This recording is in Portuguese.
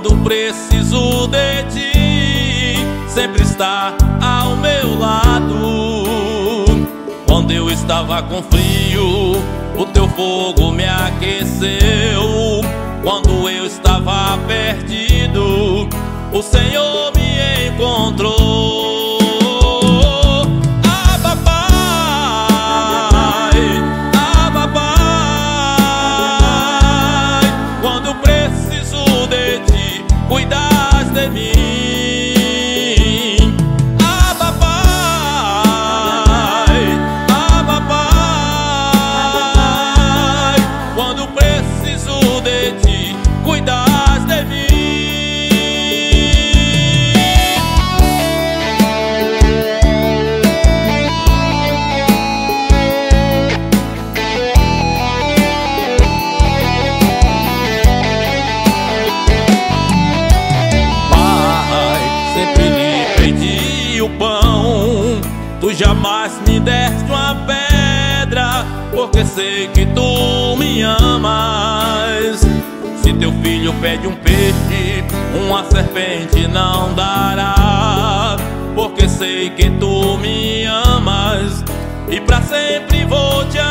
quando preciso de ti, sempre está ao meu lado. Quando eu estava com frio, o teu fogo me aqueceu. Quando eu estava perdido, o Senhor me encontrou. Abba, Pai, Abba, Pai, quando preciso de ti, cuidas de mim. Abba, Pai, Abba, Pai, quando preciso de ti, cuidas de mim. Tu jamais me deste uma pedra, porque sei que tu me amas. Se teu filho pede um peixe, uma serpente não dará, porque sei que tu me amas e pra sempre vou te amar.